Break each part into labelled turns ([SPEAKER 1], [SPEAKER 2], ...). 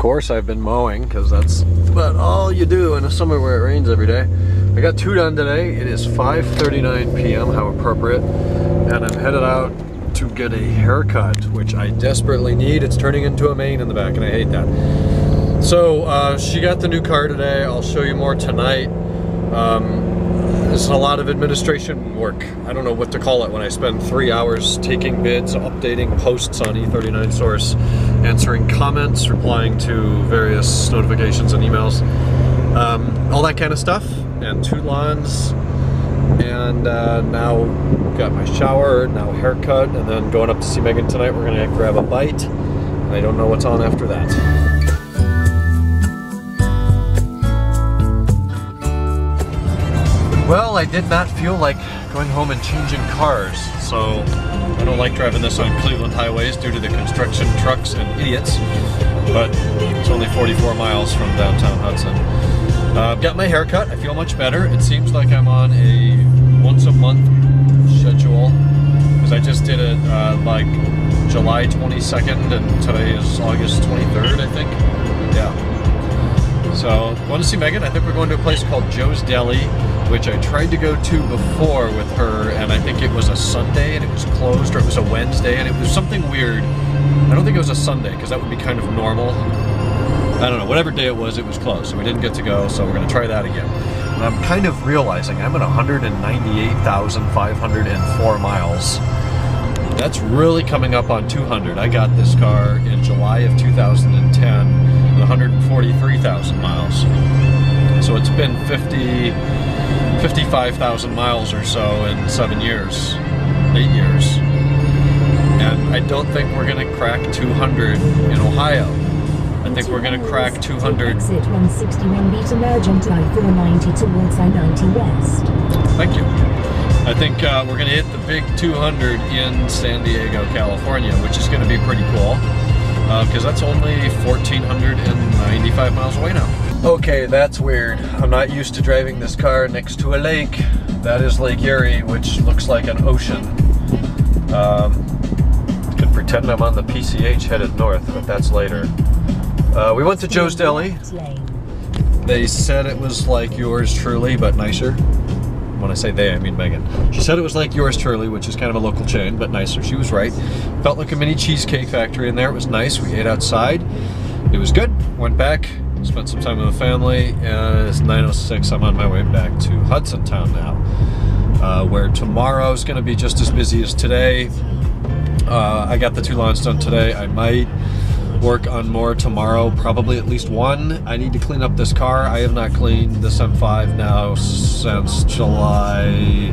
[SPEAKER 1] course I've been mowing, because that's about all you do in a summer where it rains every day. I got 2 done today. It is 5:39 p.m., how appropriate, and I'm headed out to get a haircut, which I desperately need. It's turning into a mane in the back, and I hate that. So she got the new car today. I'll show you more tonight. It's a lot of administration work. I don't know what to call it when I spend 3 hours taking bids, updating posts on E39 Source, answering comments, replying to various notifications and emails, all that kind of stuff, and 2 lawns, and now got my shower, now haircut, and then going up to see Megan tonight. We're gonna grab a bite, and I don't know what's on after that. Well, I did not feel like going home and changing cars, so I don't like driving this on Cleveland highways due to the construction trucks and idiots, but it's only 44 miles from downtown Hudson. Got my hair cut. I feel much better. It seems like I'm on a once-a-month schedule, because I just did it like July 22nd, and today is August 23rd, I think. Yeah. So, going to see Megan. I think we're going to a place called Joe's Deli, which I tried to go to before with her, and I think it was a Sunday and it was closed, or it was a Wednesday and it was something weird. I don't think it was a Sunday, because that would be kind of normal. I don't know, whatever day it was closed, so we didn't get to go, so we're going to try that again. And I'm kind of realizing I'm at 198,504 miles. That's really coming up on 200. I got this car in July of 2010 with 143,000 miles. So it's been 55,000 miles or so in 7 years, 8 years. And I don't think we're going to crack 200 in Ohio. I think we're going to crack 200.
[SPEAKER 2] Exit 161 beat emergent I-490 towards I-90 West.
[SPEAKER 1] Thank you. I think we're going to hit the big 200 in San Diego, California, which is going to be pretty cool, because that's only 1,495 miles away now. Okay, that's weird. I'm not used to driving this car next to a lake. That is Lake Erie, which looks like an ocean. Could pretend I'm on the PCH headed north, but that's later. We went to Joe's Deli. They said it was like yours truly, but nicer. When I say they, I mean Megan. She said it was like yours truly, which is kind of a local chain, but nicer. She was right. Felt like a mini cheesecake factory in there. It was nice. We ate outside. It was good. Went back, spent some time with the family, and it's 9:06. I'm on my way back to Hudson Town now, where tomorrow is going to be just as busy as today. I got the 2 lawns done today. I might work on more tomorrow, probably at least 1. I need to clean up this car. I have not cleaned this M5 now since July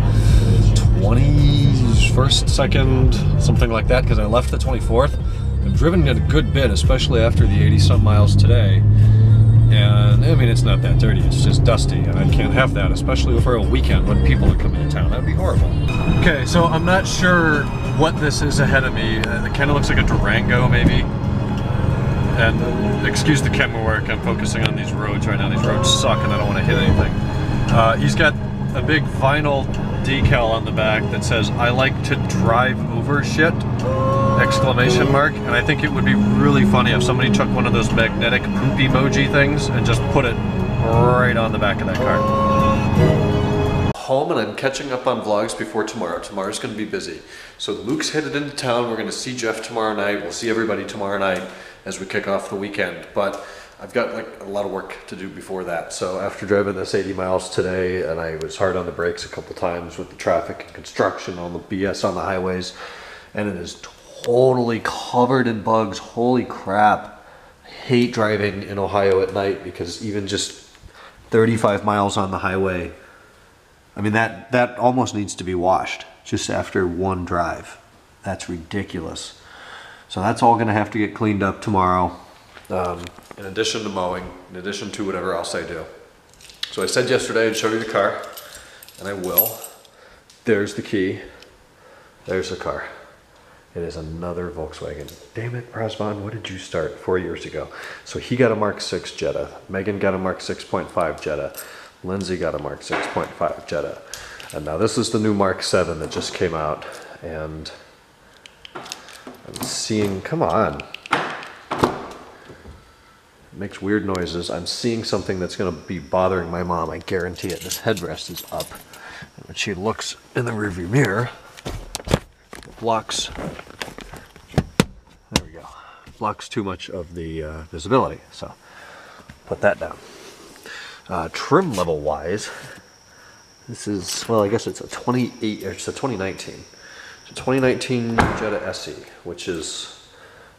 [SPEAKER 1] 21st, 2nd, something like that, because I left the 24th. I've driven it a good bit, especially after the 80-some miles today. And I mean, it's not that dirty, it's just dusty, and I can't have that, especially for a weekend when people are coming to town. That'd be horrible. Okay, so I'm not sure what this is ahead of me. It kind of looks like a Durango, maybe. And excuse the camera work, I'm focusing on these roads right now. These roads suck and I don't want to hit anything. He's got a big vinyl decal on the back that says, "I like to drive over shit!" exclamation mark. And I think it would be really funny if somebody took one of those magnetic poop emoji things and just put it right on the back of that car. Home, and I'm catching up on vlogs before tomorrow. Tomorrow's going to be busy. So Luke's headed into town. We're going to see Jeff tomorrow night. We'll see everybody tomorrow night as we kick off the weekend. But I've got like a lot of work to do before that. So after driving this 80 miles today, and I was hard on the brakes a couple times with the traffic and construction, all the BS on the highways, and it is totally covered in bugs. Holy crap. I hate driving in Ohio at night, because even just 35 miles on the highway, I mean, that almost needs to be washed just after 1 drive. That's ridiculous. So that's all gonna have to get cleaned up tomorrow, in addition to mowing, in addition to whatever else I do. So I said yesterday I'd show you the car, and I will. There's the key. There's the car. It is another Volkswagen. Damn it, Razvan, what did you start 4 years ago? So he got a Mark 6 Jetta. Megan got a Mark 6.5 Jetta. Lindsay got a Mark 6.5 Jetta. And now this is the new Mark 7 that just came out. And I'm seeing, come on. It makes weird noises. I'm seeing something that's going to be bothering my mom. I guarantee it. This headrest is up. And when she looks in the rearview mirror, it blocks. There we go. Blocks too much of the visibility. So put that down. Trim level wise, this is, well, I guess it's a 2019. It's a 2019 Jetta SE, which is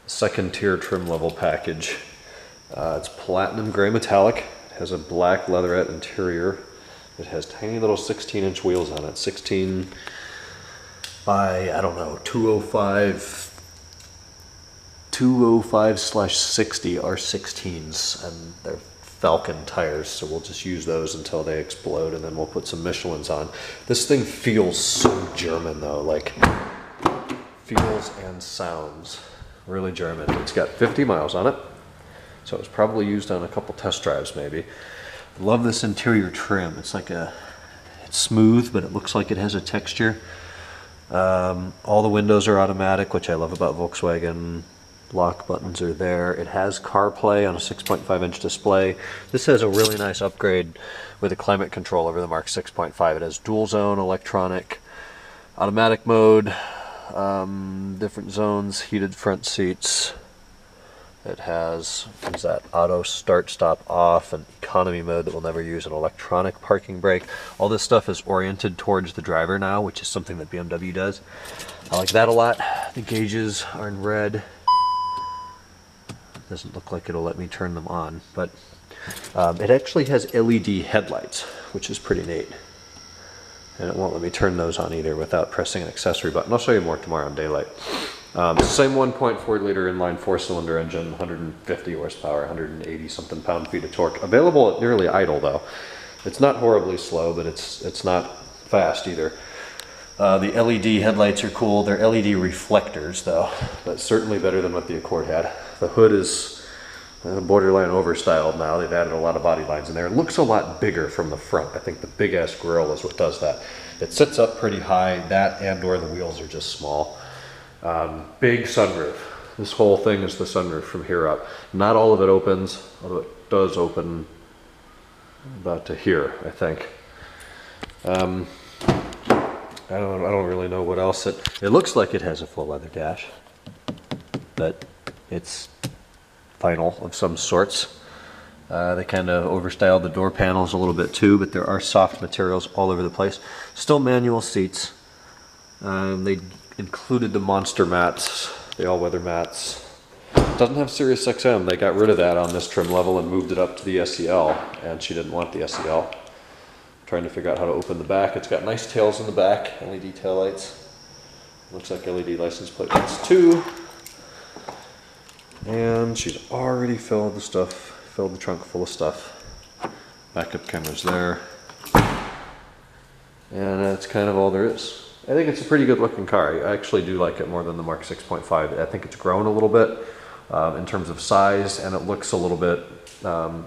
[SPEAKER 1] second tier trim level package. It's platinum gray metallic. It has a black leatherette interior. It has tiny little 16-inch wheels on it. 16 by, I don't know, 205/60 R16s, and they're Falcon tires, so we'll just use those until they explode, and then we'll put some Michelins on. This thing feels so German though, like feels and sounds really German. It's got 50 miles on it, so it was probably used on a couple test drives maybe. Love this interior trim. It's like it's smooth, but it looks like it has a texture. All the windows are automatic, which I love about Volkswagen. Lock buttons are there. It has CarPlay on a 6.5-inch display. This has a really nice upgrade with a climate control over the Mark 6.5. It has dual zone, electronic, automatic mode, different zones, heated front seats. It has, what is that, auto start stop off, and economy mode that we'll never use, an electronic parking brake. All this stuff is oriented towards the driver now, which is something that BMW does. I like that a lot. The gauges are in red. Doesn't look like it'll let me turn them on, but it actually has LED headlights, which is pretty neat. And it won't let me turn those on either without pressing an accessory button. I'll show you more tomorrow in daylight. Same 1.4 liter inline 4-cylinder engine, 150 horsepower, 180 something pound-feet of torque. Available at nearly idle though. It's not horribly slow, but it's not fast either. The LED headlights are cool. They're LED reflectors though. That's certainly better than what the Accord had. The hood is borderline overstyled now. They've added a lot of body lines in there. It looks a lot bigger from the front. I think the big ass grille is what does that. It sits up pretty high. That and or the wheels are just small. Big sunroof. This whole thing is the sunroof from here up. Not all of it opens, although it does open about to here, I think. I don't really know what else it looks like. It has a full leather dash, but it's vinyl of some sorts. They kind of overstyled the door panels a little bit too, but there are soft materials all over the place. Still manual seats. They included the monster mats, the all-weather mats. It doesn't have Sirius XM. They got rid of that on this trim level and moved it up to the SEL, and she didn't want the SEL. Trying to figure out how to open the back. It's got nice tails in the back, LED taillights. Looks like LED license plate lights too. And she's already filled the trunk full of stuff. Backup cameras there. And that's kind of all there is. I think it's a pretty good looking car. I actually do like it more than the Mark 6.5. I think it's grown a little bit in terms of size, and it looks a little bit,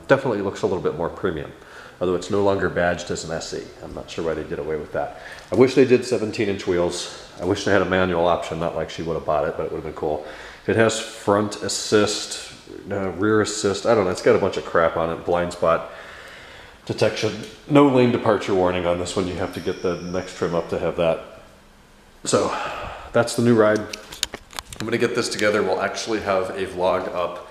[SPEAKER 1] definitely looks a little bit more premium. Although it's no longer badged as an SE. I'm not sure why they did away with that. I wish they did 17-inch wheels. I wish they had a manual option, not like she would have bought it, but it would have been cool. It has front assist, rear assist, I don't know, it's got a bunch of crap on it, blind spot detection. No lane departure warning on this one. You have to get the next trim up to have that. So that's the new ride. I'm gonna get this together. We'll actually have a vlog up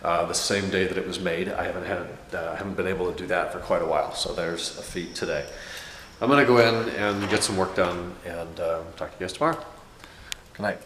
[SPEAKER 1] the same day that it was made. I haven't been able to do that for quite a while, so there's a feat today. I'm gonna go in and get some work done and talk to you guys tomorrow. Good night.